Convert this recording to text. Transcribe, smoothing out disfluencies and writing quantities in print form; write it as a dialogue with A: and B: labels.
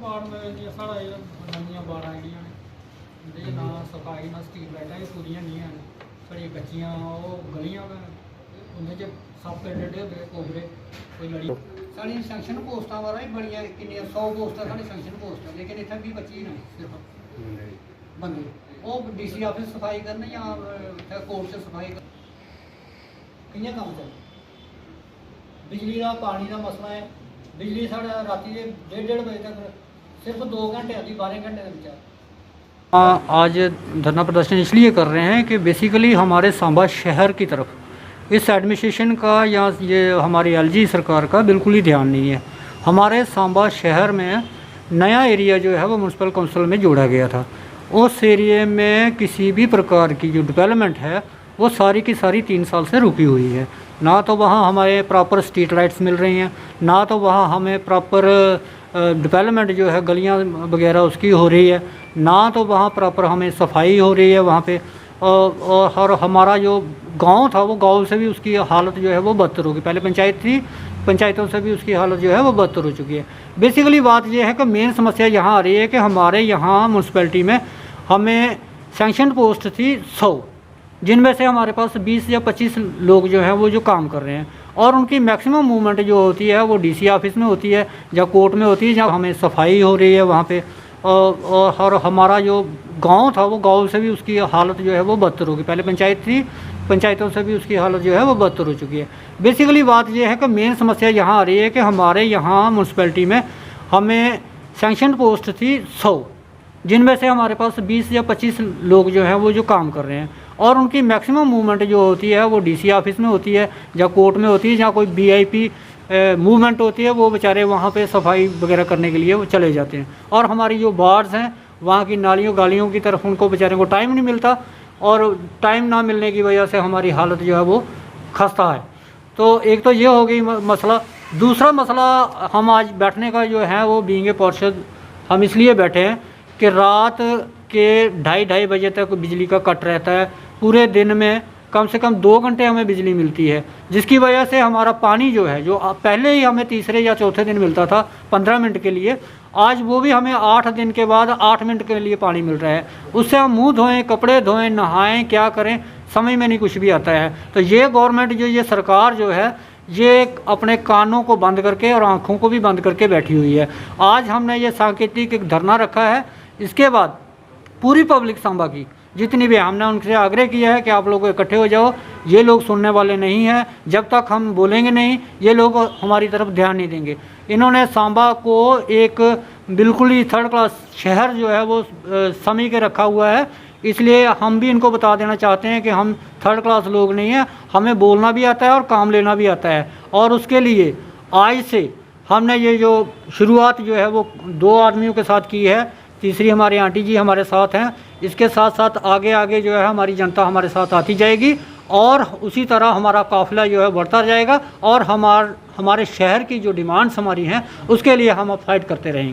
A: बाढ़ में ये साढ़ा नवियां बाढ़ आईयां ने ना सफाई ना स्ट्रीट लाइटां पूरियां नहीं हैं साढ़ियां कच्चियां गलियां उन्हें सप्प एडे एडे होंदे कोबरे कोई लड़ी साढ़ी सैंक्शन पोस्टां वाला ही बड़ियां किन्नियां 100 पोस्टां साढ़ी सैंक्शन पोस्ट है लेकिन इत्थै 20-25 ने सिर्फ बंदे वो DC ऑफिस सफाई करन या कोर्ट से सफाई कर कि'यां कम्म चल बिजली का पानी का मसला है बिजली साढ़ा राती के 1:30 बजे तक सिर्फ 2 घंटे आती 12 घंटे का विचार। आज धरना प्रदर्शन इसलिए कर रहे हैं कि बेसिकली हमारे सांबा शहर की तरफ इस एडमिनिस्ट्रेशन का या ये हमारी LG सरकार का बिल्कुल ही ध्यान नहीं है। हमारे सांबा शहर में नया एरिया जो है वो म्यूनसिपल काउंसिल में जोड़ा गया था। उस एरिए में किसी भी प्रकार की जो डेवलपमेंट है वो सारी की सारी 3 साल से रुकी हुई है। ना तो वहाँ हमारे प्रॉपर स्ट्रीट लाइट्स मिल रही हैं, ना तो वहाँ हमें प्रॉपर डेवलपमेंट जो है गलियाँ वगैरह उसकी हो रही है, ना तो वहाँ प्रॉपर हमें सफाई हो रही है वहाँ पे। और हमारा जो गांव था वो गांव से भी उसकी हालत जो है वो बदतर होगी। पहले पंचायत थी, पंचायतों से भी उसकी हालत जो है वो बदतर हो चुकी है। बेसिकली बात ये है कि मेन समस्या यहाँ आ रही है कि हमारे यहाँ म्यूनसिपैलिटी में हमें सैंक्शन पोस्ट थी 100, जिनमें से हमारे पास 20 या 25 लोग जो हैं वो जो काम कर रहे हैं और उनकी मैक्सिमम मूवमेंट जो होती है वो DC ऑफिस में होती है या कोर्ट में होती है जहाँ हमें सफाई हो रही है वहाँ पे। और हमारा जो गांव था वो गांव से भी उसकी हालत जो है वो बदतर होगी। पहले पंचायत थी, पंचायतों से भी उसकी हालत जो है वो बदतर हो चुकी है। बेसिकली बात ये है कि मेन समस्या यहाँ आ रही है कि हमारे यहाँ म्यूनसिपैलिटी में हमें सैंक्शन पोस्ट थी 100, जिनमें से हमारे पास 20 या 25 लोग जो हैं वो जो काम कर रहे हैं और उनकी मैक्सिमम मूवमेंट जो होती है वो DC ऑफिस में होती है या कोर्ट में होती है, जहाँ कोई VIP मूवमेंट होती है वो बेचारे वहाँ पे सफाई वगैरह करने के लिए वो चले जाते हैं। और हमारी जो वार्ड्स हैं वहाँ की नालियों गालियों की तरफ उनको बेचारे को टाइम नहीं मिलता और टाइम ना मिलने की वजह से हमारी हालत जो है वो खस्ता है। तो एक तो ये हो गई मसला। दूसरा मसला, हम आज बैठने का जो है वो बीइंग ए पार्षद हम इसलिए बैठे हैं कि रात के 2:30 बजे तक बिजली का कट रहता है। पूरे दिन में कम से कम 2 घंटे हमें बिजली मिलती है, जिसकी वजह से हमारा पानी जो है जो पहले ही हमें तीसरे या चौथे दिन मिलता था 15 मिनट के लिए, आज वो भी हमें 8 दिन के बाद 8 मिनट के लिए पानी मिल रहा है। उससे हम मुंह धोएं, कपड़े धोएं, नहाएं, क्या करें समझ में नहीं कुछ भी आता है। तो ये गवर्नमेंट जो ये सरकार जो है ये अपने कानों को बंद करके और आँखों को भी बंद करके बैठी हुई है। आज हमने ये सांकेतिक एक धरना रखा है। इसके बाद पूरी पब्लिक सांबा की जितनी भी, हमने उनसे आग्रह किया है कि आप लोग इकट्ठे हो जाओ। ये लोग सुनने वाले नहीं हैं, जब तक हम बोलेंगे नहीं ये लोग हमारी तरफ ध्यान नहीं देंगे। इन्होंने सांबा को एक बिल्कुल ही 3rd क्लास शहर जो है वो समझ के रखा हुआ है। इसलिए हम भी इनको बता देना चाहते हैं कि हम 3rd क्लास लोग नहीं हैं, हमें बोलना भी आता है और काम लेना भी आता है। और उसके लिए आज से हमने ये जो शुरुआत जो है वो 2 आदमियों के साथ की है, तीसरी हमारे आंटी जी हमारे साथ हैं। इसके साथ साथ आगे आगे जो है हमारी जनता हमारे साथ आती जाएगी और उसी तरह हमारा काफ़िला जो है बढ़ता जाएगा और हमारे शहर की जो डिमांड्स हमारी हैं उसके लिए हम अब फाइट करते रहेंगे।